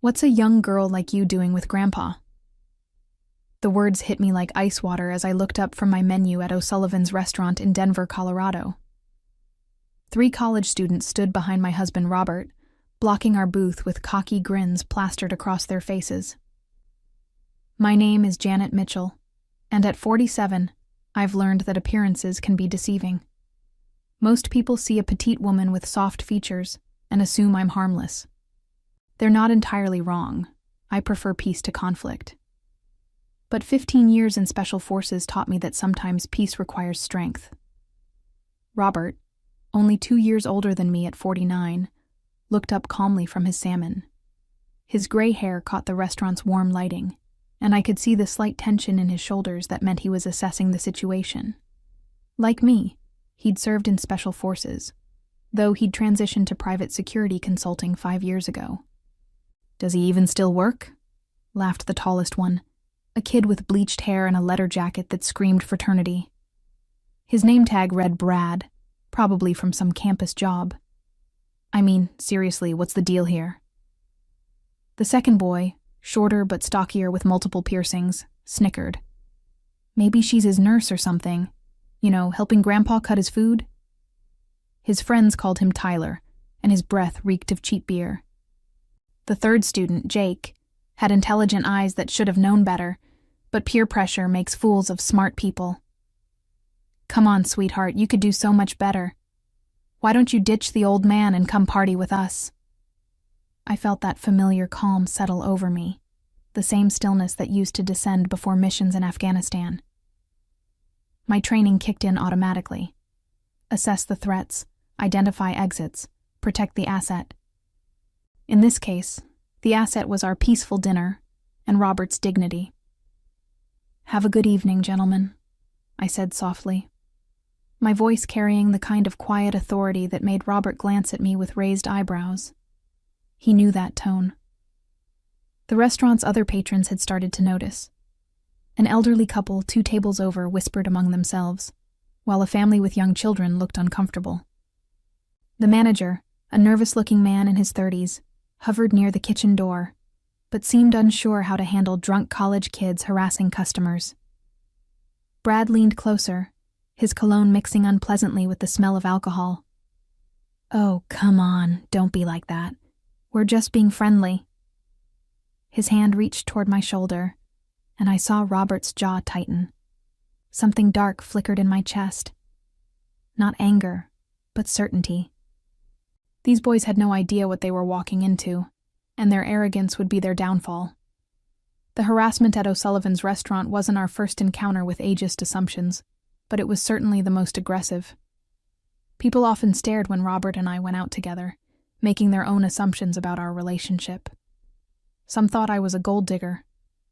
What's a young girl like you doing with Grandpa?" The words hit me like ice water as I looked up from my menu at O'Sullivan's restaurant in Denver, Colorado. 3 college students stood behind my husband Robert, blocking our booth with cocky grins plastered across their faces. "My name is Janet Mitchell, and at 47, I've learned that appearances can be deceiving. Most people see a petite woman with soft features and assume I'm harmless. They're not entirely wrong. I prefer peace to conflict. But 15 years in special forces taught me that sometimes peace requires strength." Robert, only 2 years older than me at 49, looked up calmly from his salmon. His gray hair caught the restaurant's warm lighting, and I could see the slight tension in his shoulders that meant he was assessing the situation. Like me, he'd served in special forces, though he'd transitioned to private security consulting 5 years ago. "Does he even still work?" laughed the tallest one, a kid with bleached hair and a leather jacket that screamed fraternity. His name tag read Brad, probably from some campus job. "I mean, seriously, what's the deal here?" The second boy, shorter but stockier with multiple piercings, snickered. "Maybe she's his nurse or something. You know, helping Grandpa cut his food?" His friends called him Tyler, and his breath reeked of cheap beer. The third student, Jake, had intelligent eyes that should have known better, but peer pressure makes fools of smart people. "Come on, sweetheart, you could do so much better. Why don't you ditch the old man and come party with us?" I felt that familiar calm settle over me, the same stillness that used to descend before missions in Afghanistan. My training kicked in automatically. Assess the threats, identify exits, protect the asset. In this case, the asset was our peaceful dinner and Robert's dignity. "Have a good evening, gentlemen," I said softly, my voice carrying the kind of quiet authority that made Robert glance at me with raised eyebrows. He knew that tone. The restaurant's other patrons had started to notice. An elderly couple 2 tables over whispered among themselves, while a family with young children looked uncomfortable. The manager, a nervous-looking man in his 30s, hovered near the kitchen door, but seemed unsure how to handle drunk college kids harassing customers. Brad leaned closer, his cologne mixing unpleasantly with the smell of alcohol. "Oh, come on, don't be like that. We're just being friendly." His hand reached toward my shoulder, and I saw Robert's jaw tighten. Something dark flickered in my chest. Not anger, but certainty. These boys had no idea what they were walking into, and their arrogance would be their downfall. The harassment at O'Sullivan's restaurant wasn't our first encounter with ageist assumptions, but it was certainly the most aggressive. People often stared when Robert and I went out together, making their own assumptions about our relationship. Some thought I was a gold digger.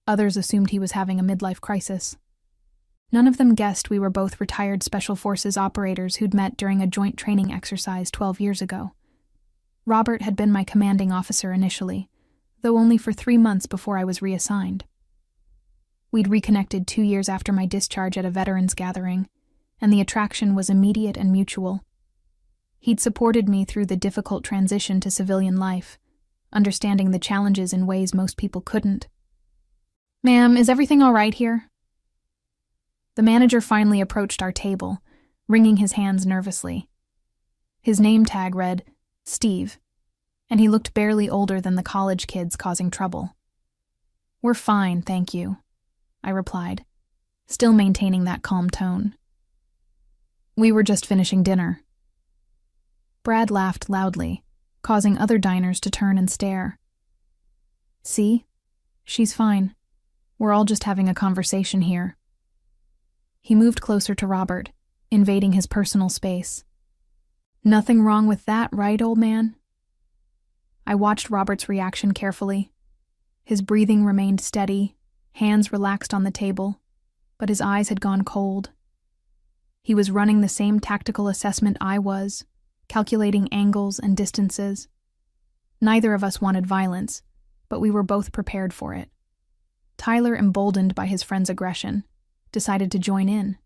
Others assumed he was having a midlife crisis. None of them guessed we were both retired Special Forces operators who'd met during a joint training exercise 12 years ago. Robert had been my commanding officer initially, though only for 3 months before I was reassigned. We'd reconnected 2 years after my discharge at a veterans gathering, and the attraction was immediate and mutual. He'd supported me through the difficult transition to civilian life, understanding the challenges in ways most people couldn't. "Ma'am, is everything all right here?" The manager finally approached our table, wringing his hands nervously. His name tag read Steve, and he looked barely older than the college kids causing trouble. "We're fine, thank you," I replied, still maintaining that calm tone. "We were just finishing dinner." Brad laughed loudly, causing other diners to turn and stare. "See? She's fine. We're all just having a conversation here." He moved closer to Robert, invading his personal space. "Nothing wrong with that, right, old man?" I watched Robert's reaction carefully. His breathing remained steady, hands relaxed on the table, but his eyes had gone cold. He was running the same tactical assessment I was, calculating angles and distances. Neither of us wanted violence, but we were both prepared for it. Tyler, emboldened by his friend's aggression, decided to join in.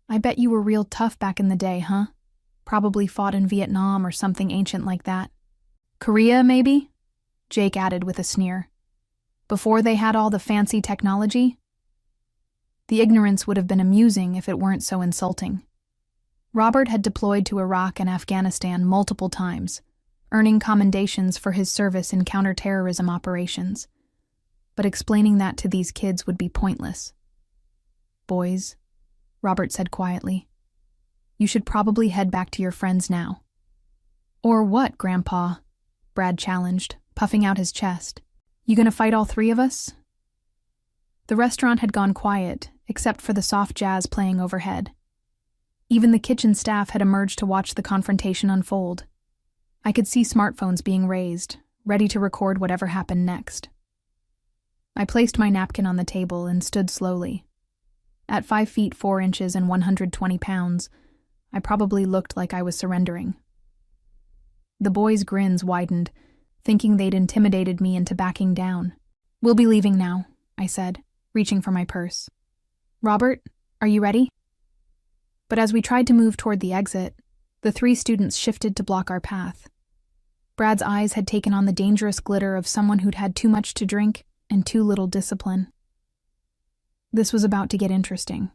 "I bet you were real tough back in the day, huh? Probably fought in Vietnam or something ancient like that. Korea, maybe?" Jake added with a sneer. Before they had all the fancy technology? The ignorance would have been amusing if it weren't so insulting. Robert had deployed to Iraq and Afghanistan multiple times, earning commendations for his service in counterterrorism operations. But explaining that to these kids would be pointless. Boys, Robert said quietly, you should probably head back to your friends now. Or what, Grandpa? Brad challenged, puffing out his chest. You gonna fight all three of us? The restaurant had gone quiet, except for the soft jazz playing overhead. Even the kitchen staff had emerged to watch the confrontation unfold. I could see smartphones being raised, ready to record whatever happened next. I placed my napkin on the table and stood slowly. At 5 feet 4 inches and 120 pounds, I probably looked like I was surrendering. The boys' grins widened, thinking they'd intimidated me into backing down. We'll be leaving now, I said, reaching for my purse. Robert, are you ready? But as we tried to move toward the exit, the 3 students shifted to block our path. Brad's eyes had taken on the dangerous glitter of someone who'd had too much to drink and too little discipline. This was about to get interesting.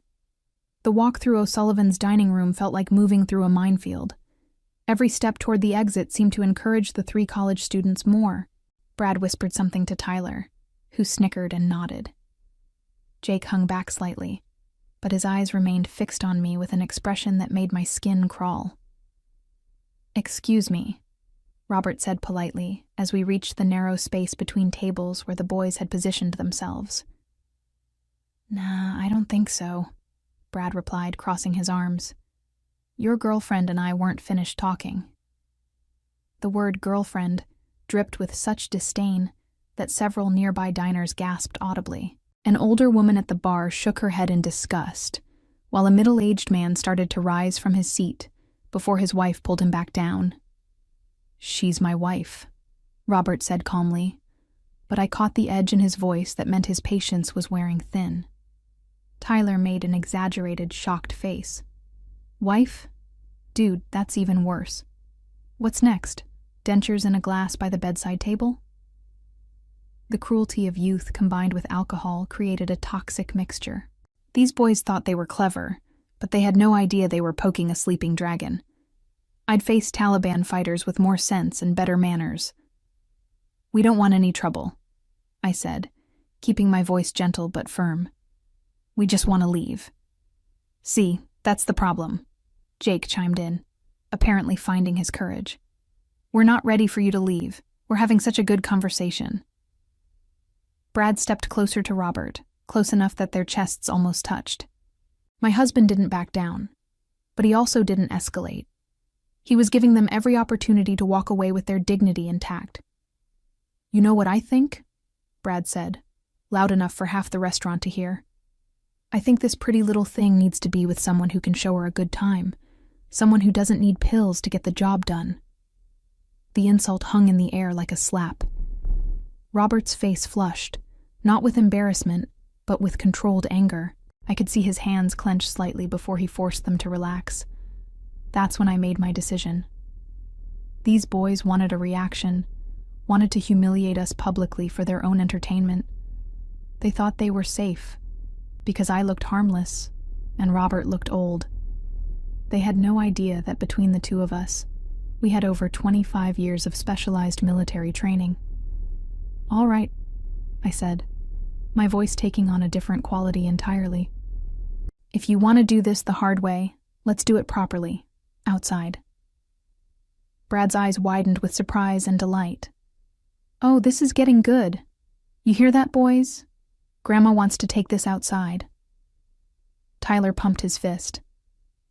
The walk through O'Sullivan's dining room felt like moving through a minefield. Every step toward the exit seemed to encourage the 3 college students more. Brad whispered something to Tyler, who snickered and nodded. Jake hung back slightly, but his eyes remained fixed on me with an expression that made my skin crawl. Excuse me, Robert said politely as we reached the narrow space between tables where the boys had positioned themselves. Nah, I don't think so, Brad replied, crossing his arms. Your girlfriend and I weren't finished talking. The word girlfriend dripped with such disdain that several nearby diners gasped audibly. An older woman at the bar shook her head in disgust, while a middle-aged man started to rise from his seat before his wife pulled him back down. She's my wife, Robert said calmly, but I caught the edge in his voice that meant his patience was wearing thin. Tyler made an exaggerated, shocked face. Wife? Dude, that's even worse. What's next? Dentures in a glass by the bedside table? The cruelty of youth combined with alcohol created a toxic mixture. These boys thought they were clever, but they had no idea they were poking a sleeping dragon. I'd faced Taliban fighters with more sense and better manners. We don't want any trouble, I said, keeping my voice gentle but firm. We just want to leave. See, that's the problem, Jake chimed in, apparently finding his courage. We're not ready for you to leave. We're having such a good conversation. Brad stepped closer to Robert, close enough that their chests almost touched. My husband didn't back down, but he also didn't escalate. He was giving them every opportunity to walk away with their dignity intact. You know what I think? Brad said, loud enough for half the restaurant to hear. I think this pretty little thing needs to be with someone who can show her a good time, someone who doesn't need pills to get the job done. The insult hung in the air like a slap. Robert's face flushed, not with embarrassment, but with controlled anger. I could see his hands clench slightly before he forced them to relax. That's when I made my decision. These boys wanted a reaction, wanted to humiliate us publicly for their own entertainment. They thought they were safe, because I looked harmless, and Robert looked old. They had no idea that between the two of us, we had over 25 years of specialized military training. All right, I said, my voice taking on a different quality entirely. If you want to do this the hard way, let's do it properly, outside. Brad's eyes widened with surprise and delight. Oh, this is getting good. You hear that, boys? Grandma wants to take this outside. Tyler pumped his fist.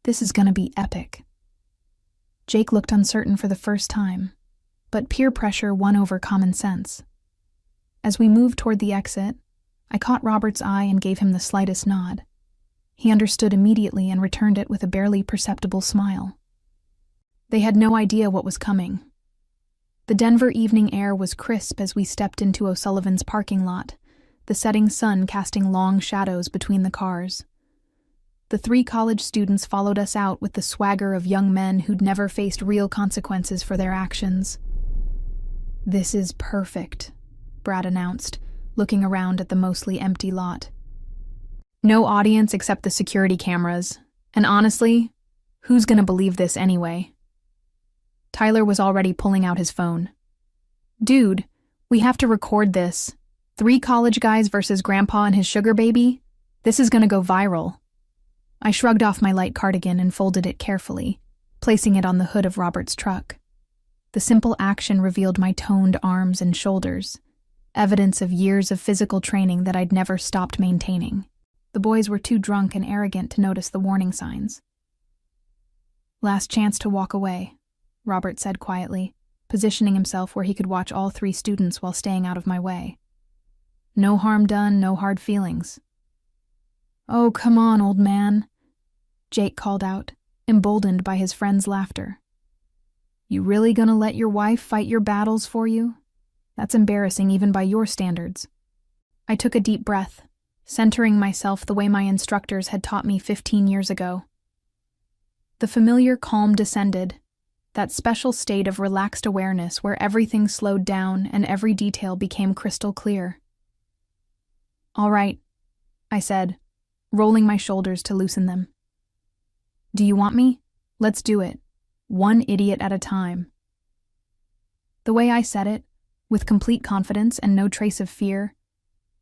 This is gonna be epic. Jake looked uncertain for the first time, but peer pressure won over common sense. As we moved toward the exit, I caught Robert's eye and gave him the slightest nod. He understood immediately and returned it with a barely perceptible smile. They had no idea what was coming. The Denver evening air was crisp as we stepped into O'Sullivan's parking lot, the setting sun casting long shadows between the cars. The 3 college students followed us out with the swagger of young men who'd never faced real consequences for their actions. "This is perfect," Brad announced, looking around at the mostly empty lot. No audience except the security cameras, and honestly, who's gonna believe this anyway? Tyler was already pulling out his phone. "Dude, we have to record this. 3 college guys versus Grandpa and his sugar baby? This is gonna go viral." I shrugged off my light cardigan and folded it carefully, placing it on the hood of Robert's truck. The simple action revealed my toned arms and shoulders, evidence of years of physical training that I'd never stopped maintaining. The boys were too drunk and arrogant to notice the warning signs. "Last chance to walk away," Robert said quietly, positioning himself where he could watch all 3 students while staying out of my way. "No harm done, no hard feelings." "Oh, come on, old man," Jake called out, emboldened by his friend's laughter. "You really gonna let your wife fight your battles for you? That's embarrassing even by your standards." I took a deep breath, centering myself the way my instructors had taught me 15 years ago. The familiar calm descended, that special state of relaxed awareness where everything slowed down and every detail became crystal clear. "All right," I said, rolling my shoulders to loosen them. "Do you want me? Let's do it. One idiot at a time." The way I said it, with complete confidence and no trace of fear,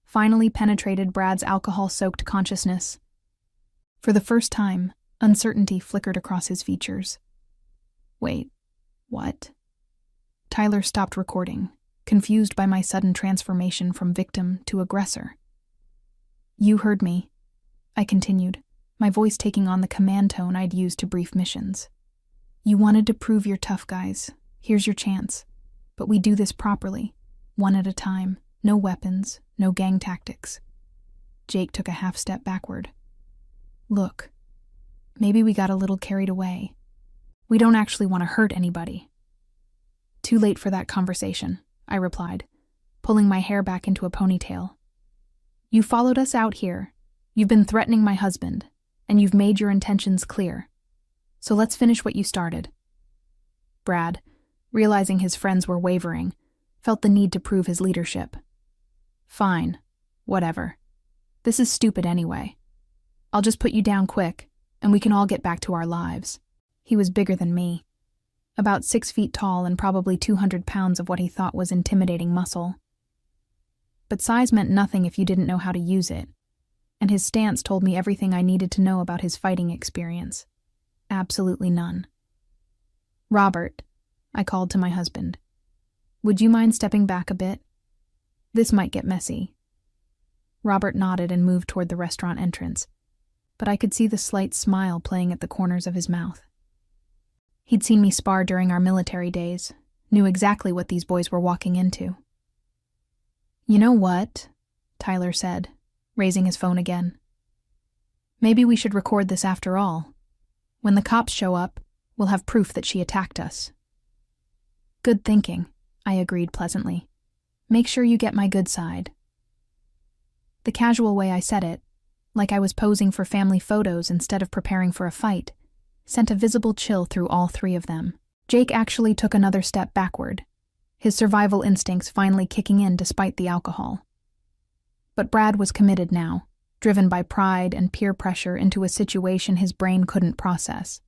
finally penetrated Brad's alcohol-soaked consciousness. For the first time, uncertainty flickered across his features. "Wait, what?" Tyler stopped recording, confused by my sudden transformation from victim to aggressor. "You heard me," I continued, my voice taking on the command tone I'd used to brief missions. "You wanted to prove you're tough, guys. Here's your chance. But we do this properly, one at a time, no weapons, no gang tactics." Jake took a half step backward. "Look, maybe we got a little carried away. We don't actually want to hurt anybody." "Too late for that conversation," I replied, pulling my hair back into a ponytail. "You followed us out here. You've been threatening my husband, and you've made your intentions clear. So let's finish what you started." Brad, realizing his friends were wavering, felt the need to prove his leadership. "Fine, whatever. This is stupid anyway. I'll just put you down quick, and we can all get back to our lives." He was bigger than me, about 6 feet tall and probably 200 pounds of what he thought was intimidating muscle. But size meant nothing if you didn't know how to use it, and his stance told me everything I needed to know about his fighting experience. Absolutely none. "Robert," I called to my husband, "would you mind stepping back a bit? This might get messy." Robert nodded and moved toward the restaurant entrance, but I could see the slight smile playing at the corners of his mouth. He'd seen me spar during our military days, knew exactly what these boys were walking into. "You know what?" Tyler said, raising his phone again. "Maybe we should record this after all. When the cops show up, we'll have proof that she attacked us." "Good thinking," I agreed pleasantly. "Make sure you get my good side." The casual way I said it, like I was posing for family photos instead of preparing for a fight, sent a visible chill through all 3 of them. Jake actually took another step backward, his survival instincts finally kicking in despite the alcohol. But Brad was committed now, driven by pride and peer pressure into a situation his brain couldn't process.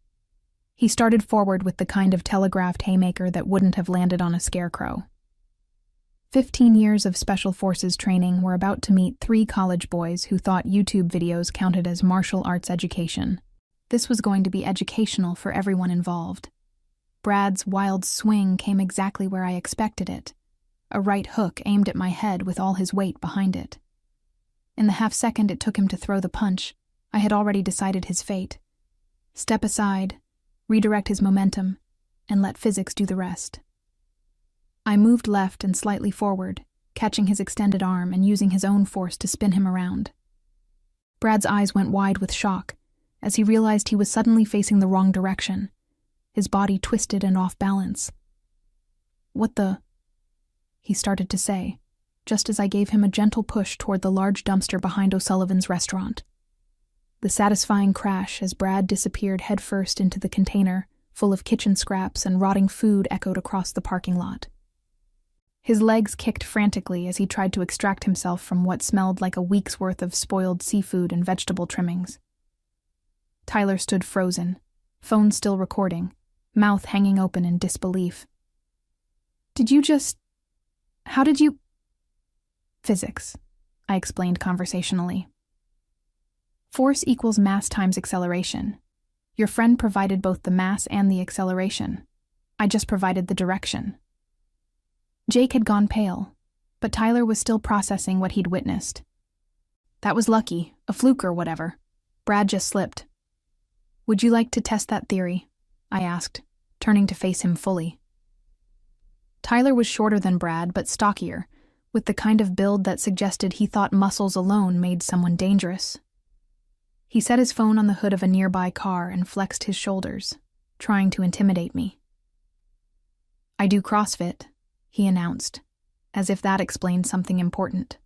He started forward with the kind of telegraphed haymaker that wouldn't have landed on a scarecrow. 15 years of Special Forces training were about to meet 3 college boys who thought YouTube videos counted as martial arts education. This was going to be educational for everyone involved. Brad's wild swing came exactly where I expected it, a right hook aimed at my head with all his weight behind it. In the half second it took him to throw the punch, I had already decided his fate. Step aside, redirect his momentum, and let physics do the rest. I moved left and slightly forward, catching his extended arm and using his own force to spin him around. Brad's eyes went wide with shock as he realized he was suddenly facing the wrong direction, his body twisted and off balance. "What the?" he started to say, just as I gave him a gentle push toward the large dumpster behind O'Sullivan's restaurant. The satisfying crash as Brad disappeared headfirst into the container, full of kitchen scraps and rotting food, echoed across the parking lot. His legs kicked frantically as he tried to extract himself from what smelled like a week's worth of spoiled seafood and vegetable trimmings. Tyler stood frozen, phone still recording, mouth hanging open in disbelief. How did you... Physics, I explained conversationally. Force equals mass times acceleration. Your friend provided both the mass and the acceleration. I just provided the direction. Jake had gone pale, but Tyler was still processing what he'd witnessed. That was lucky, a fluke or whatever. Brad just slipped. Would you like to test that theory? I asked, turning to face him fully. Tyler was shorter than Brad, but stockier, with the kind of build that suggested he thought muscles alone made someone dangerous. He set his phone on the hood of a nearby car and flexed his shoulders, trying to intimidate me. I do CrossFit, he announced, as if that explained something important.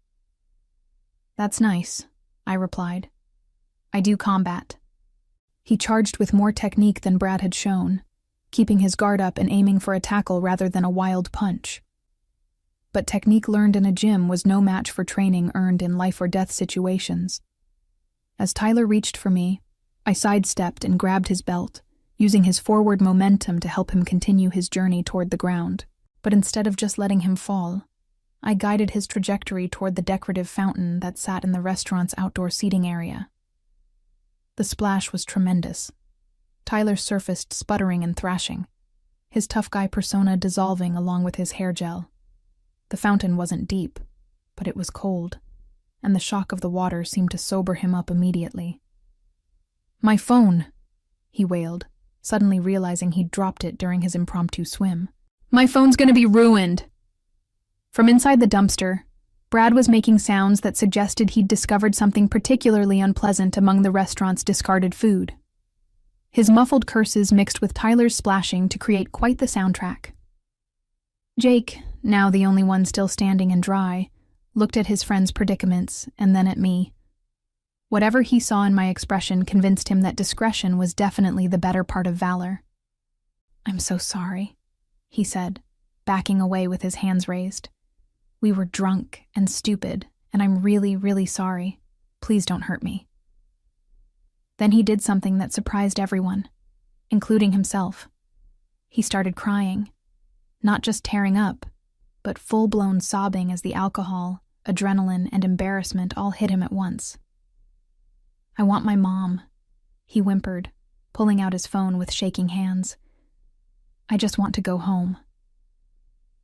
That's nice, I replied. I do combat. He charged with more technique than Brad had shown, keeping his guard up and aiming for a tackle rather than a wild punch. But technique learned in a gym was no match for training earned in life-or-death situations. As Tyler reached for me, I sidestepped and grabbed his belt, using his forward momentum to help him continue his journey toward the ground. But instead of just letting him fall, I guided his trajectory toward the decorative fountain that sat in the restaurant's outdoor seating area. The splash was tremendous. Tyler surfaced sputtering and thrashing, his tough guy persona dissolving along with his hair gel. The fountain wasn't deep, but it was cold, and the shock of the water seemed to sober him up immediately. My phone, he wailed, suddenly realizing he'd dropped it during his impromptu swim. My phone's gonna be ruined. From inside the dumpster, Brad was making sounds that suggested he'd discovered something particularly unpleasant among the restaurant's discarded food. His muffled curses mixed with Tyler's splashing to create quite the soundtrack. Jake, now the only one still standing and dry, looked at his friend's predicaments and then at me. Whatever he saw in my expression convinced him that discretion was definitely the better part of valor. I'm so sorry, he said, backing away with his hands raised. We were drunk and stupid, and I'm really, really sorry. Please don't hurt me. Then he did something that surprised everyone, including himself. He started crying, not just tearing up, but full-blown sobbing as the alcohol, adrenaline, and embarrassment all hit him at once. I want my mom, he whimpered, pulling out his phone with shaking hands. I just want to go home.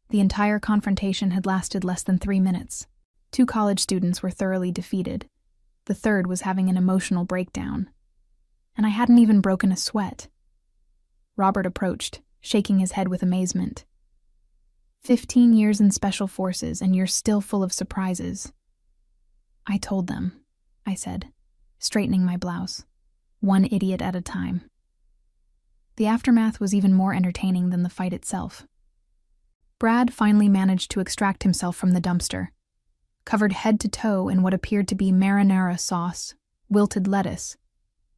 The entire confrontation had lasted less than 3 minutes. 2 college students were thoroughly defeated. The third was having an emotional breakdown. And I hadn't even broken a sweat. Robert approached, shaking his head with amazement. 15 years in special forces and you're still full of surprises. I told them, I said, straightening my blouse, one idiot at a time. The aftermath was even more entertaining than the fight itself. Brad finally managed to extract himself from the dumpster, covered head to toe in what appeared to be marinara sauce, wilted lettuce,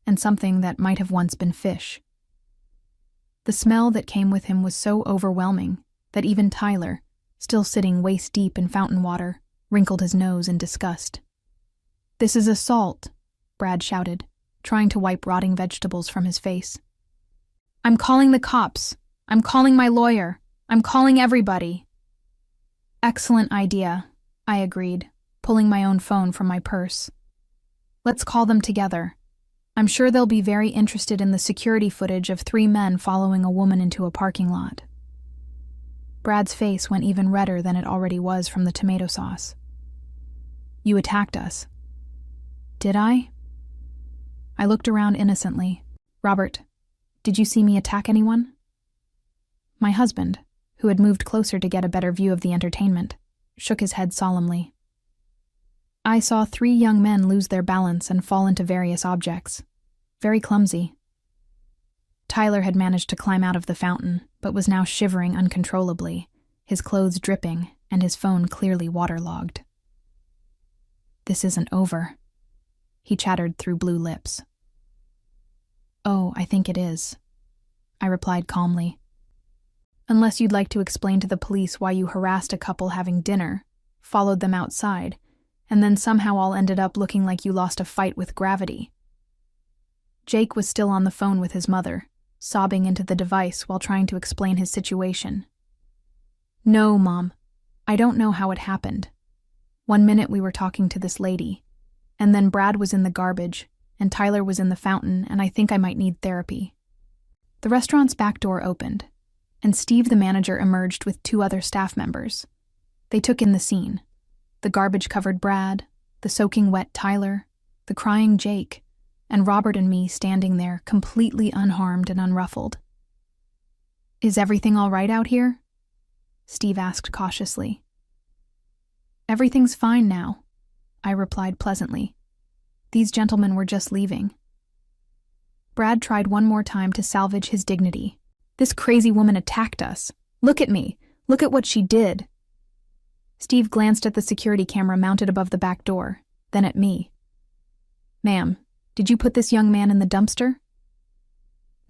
and something that might have once been fish. The smell that came with him was so overwhelming that even Tyler, still sitting waist-deep in fountain water, wrinkled his nose in disgust. This is assault, Brad shouted, trying to wipe rotting vegetables from his face. I'm calling the cops. I'm calling my lawyer. I'm calling everybody. Excellent idea, I agreed, pulling my own phone from my purse. Let's call them together. I'm sure they'll be very interested in the security footage of 3 men following a woman into a parking lot. Brad's face went even redder than it already was from the tomato sauce. You attacked us. Did I? I looked around innocently. Robert, did you see me attack anyone? My husband, who had moved closer to get a better view of the entertainment, shook his head solemnly. I saw 3 young men lose their balance and fall into various objects. Very clumsy. Tyler had managed to climb out of the fountain, but was now shivering uncontrollably, his clothes dripping and his phone clearly waterlogged. This isn't over, he chattered through blue lips. Oh, I think it is, I replied calmly. Unless you'd like to explain to the police why you harassed a couple having dinner, followed them outside, and then somehow all ended up looking like you lost a fight with gravity. Jake was still on the phone with his mother, sobbing into the device while trying to explain his situation. No, Mom. I don't know how it happened. One minute we were talking to this lady, and then Brad was in the garbage, and Tyler was in the fountain, and I think I might need therapy. The restaurant's back door opened, and Steve, the manager, emerged with 2 other staff members. They took in the scene. The garbage-covered Brad, the soaking wet Tyler, the crying Jake, and Robert and me standing there completely unharmed and unruffled. "Is everything all right out here?" Steve asked cautiously. "Everything's fine now," I replied pleasantly. "These gentlemen were just leaving." Brad tried one more time to salvage his dignity. "This crazy woman attacked us. Look at me. Look at what she did." Steve glanced at the security camera mounted above the back door, then at me. "Ma'am, did you put this young man in the dumpster?"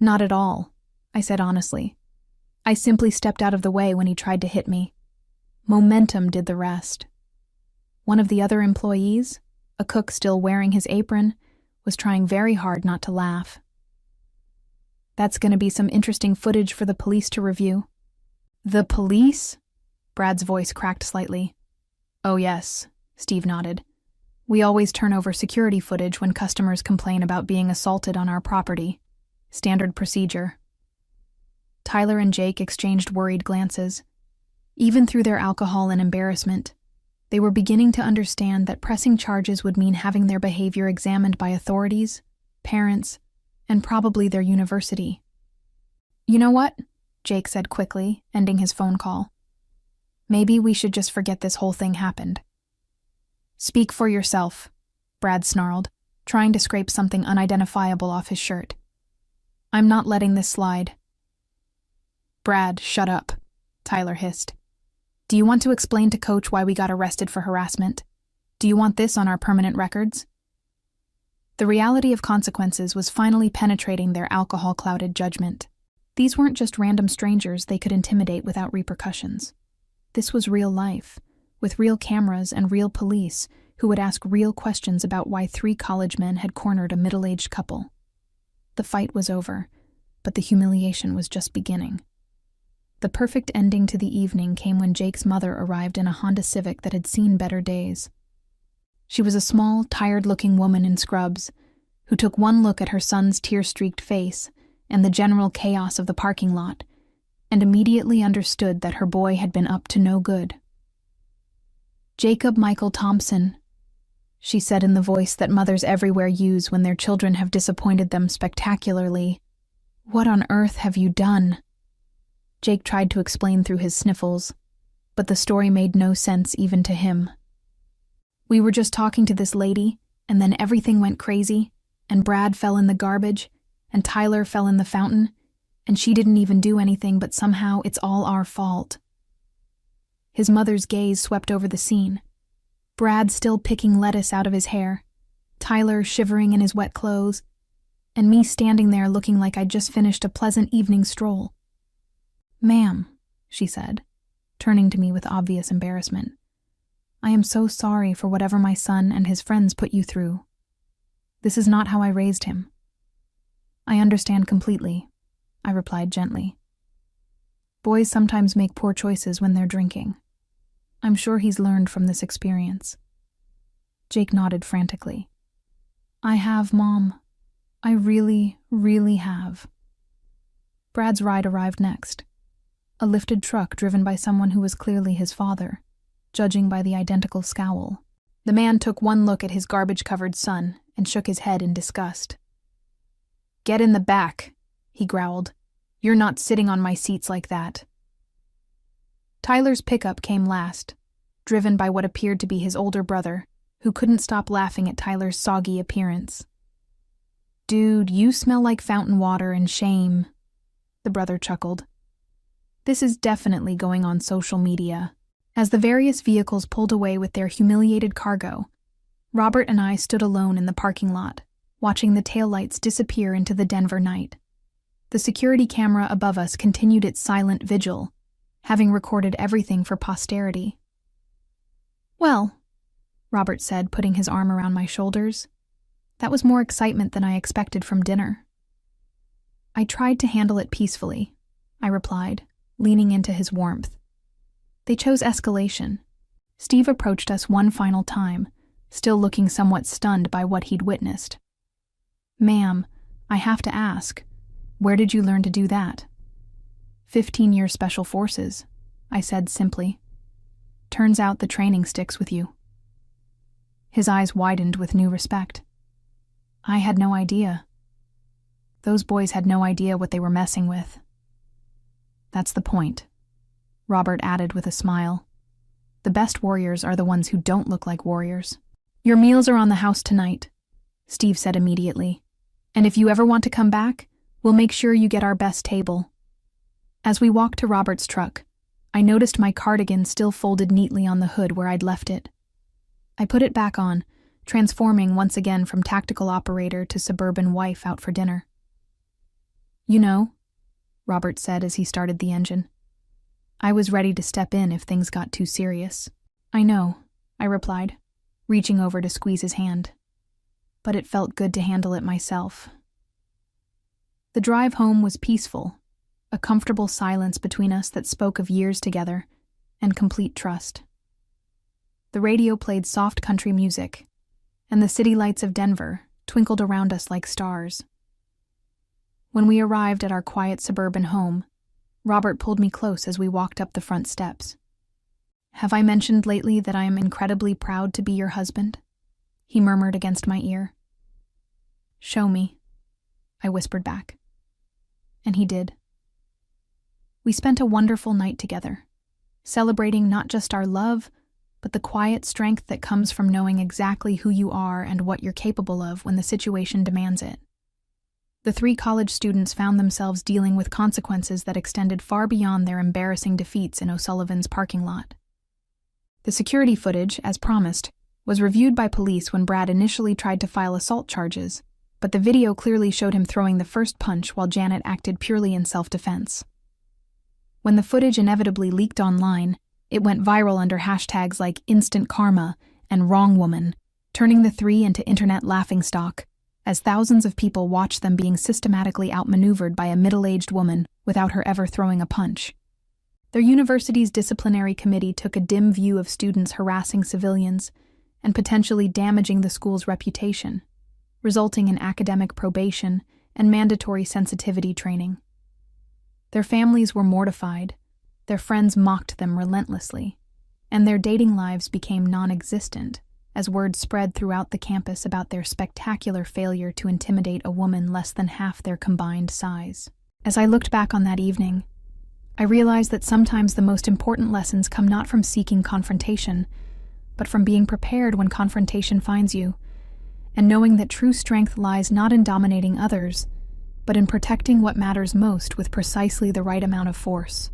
"Not at all," I said honestly. "I simply stepped out of the way when he tried to hit me. Momentum did the rest." One of the other employees, a cook still wearing his apron, was trying very hard not to laugh. "That's going to be some interesting footage for the police to review." "The police?" Brad's voice cracked slightly. "Oh yes," Steve nodded. "We always turn over security footage when customers complain about being assaulted on our property. Standard procedure." Tyler and Jake exchanged worried glances. Even through their alcohol and embarrassment, they were beginning to understand that pressing charges would mean having their behavior examined by authorities, parents, and probably their university. "You know what?" Jake said quickly, ending his phone call. "Maybe we should just forget this whole thing happened." "Speak for yourself," Brad snarled, trying to scrape something unidentifiable off his shirt. "I'm not letting this slide." "Brad, shut up," Tyler hissed. "Do you want to explain to Coach why we got arrested for harassment? Do you want this on our permanent records?" The reality of consequences was finally penetrating their alcohol-clouded judgment. These weren't just random strangers they could intimidate without repercussions. This was real life, with real cameras and real police who would ask real questions about why 3 college men had cornered a middle-aged couple. The fight was over, but the humiliation was just beginning. The perfect ending to the evening came when Jake's mother arrived in a Honda Civic that had seen better days. She was a small, tired-looking woman in scrubs who took one look at her son's tear-streaked face and the general chaos of the parking lot and immediately understood that her boy had been up to no good. "Jacob Michael Thompson," she said in the voice that mothers everywhere use when their children have disappointed them spectacularly. "What on earth have you done?" Jake tried to explain through his sniffles, but the story made no sense even to him. "We were just talking to this lady, and then everything went crazy, and Brad fell in the garbage, and Tyler fell in the fountain, and she didn't even do anything, but somehow it's all our fault." His mother's gaze swept over the scene. Brad still picking lettuce out of his hair, Tyler shivering in his wet clothes, and me standing there looking like I'd just finished a pleasant evening stroll. "Ma'am," she said, turning to me with obvious embarrassment, "I am so sorry for whatever my son and his friends put you through. This is not how I raised him." "I understand completely," I replied gently. "Boys sometimes make poor choices when they're drinking. I'm sure he's learned from this experience." Jake nodded frantically. "I have, Mom. I really, really have." Brad's ride arrived next. A lifted truck driven by someone who was clearly his father, judging by the identical scowl. The man took one look at his garbage-covered son and shook his head in disgust. "Get in the back," he growled. "You're not sitting on my seats like that." Tyler's pickup came last, driven by what appeared to be his older brother, who couldn't stop laughing at Tyler's soggy appearance. "Dude, you smell like fountain water and shame," the brother chuckled. This is definitely going on social media. As the various vehicles pulled away with their humiliated cargo, Robert and I stood alone in the parking lot, watching the taillights disappear into the Denver night. The security camera above us continued its silent vigil, having recorded everything for posterity. "Well," Robert said, putting his arm around my shoulders, "that was more excitement than I expected from dinner." "I tried to handle it peacefully," I replied, leaning into his warmth. "They chose escalation." Steve approached us one final time, still looking somewhat stunned by what he'd witnessed. "Ma'am, I have to ask, where did you learn to do that?" 15-year Special Forces, I said simply. "Turns out the training sticks with you." His eyes widened with new respect. "I had no idea. Those boys had no idea what they were messing with." "That's the point," Robert added with a smile. "The best warriors are the ones who don't look like warriors." "Your meals are on the house tonight," Steve said immediately. "And if you ever want to come back, we'll make sure you get our best table." As we walked to Robert's truck, I noticed my cardigan still folded neatly on the hood where I'd left it. I put it back on, transforming once again from tactical operator to suburban wife out for dinner. "You know," Robert said as he started the engine, "I was ready to step in if things got too serious." "I know," I replied, reaching over to squeeze his hand. But it felt good to handle it myself. The drive home was peaceful, a comfortable silence between us that spoke of years together and complete trust. The radio played soft country music, and the city lights of Denver twinkled around us like stars. When we arrived at our quiet suburban home, Robert pulled me close as we walked up the front steps. "Have I mentioned lately that I am incredibly proud to be your husband?" he murmured against my ear. "Show me," I whispered back. And he did. We spent a wonderful night together, celebrating not just our love, but the quiet strength that comes from knowing exactly who you are and what you're capable of when the situation demands it. The 3 college students found themselves dealing with consequences that extended far beyond their embarrassing defeats in O'Sullivan's parking lot. The security footage, as promised, was reviewed by police when Brad initially tried to file assault charges, but the video clearly showed him throwing the first punch while Janet acted purely in self-defense. When the footage inevitably leaked online, it went viral under hashtags like Instant Karma and Wrong Woman, turning the 3 into internet laughingstock, as thousands of people watched them being systematically outmaneuvered by a middle-aged woman without her ever throwing a punch. Their university's disciplinary committee took a dim view of students harassing civilians and potentially damaging the school's reputation, resulting in academic probation and mandatory sensitivity training. Their families were mortified, their friends mocked them relentlessly, and their dating lives became non-existent as word spread throughout the campus about their spectacular failure to intimidate a woman less than half their combined size. As I looked back on that evening, I realized that sometimes the most important lessons come not from seeking confrontation, but from being prepared when confrontation finds you, and knowing that true strength lies not in dominating others, but in protecting what matters most with precisely the right amount of force.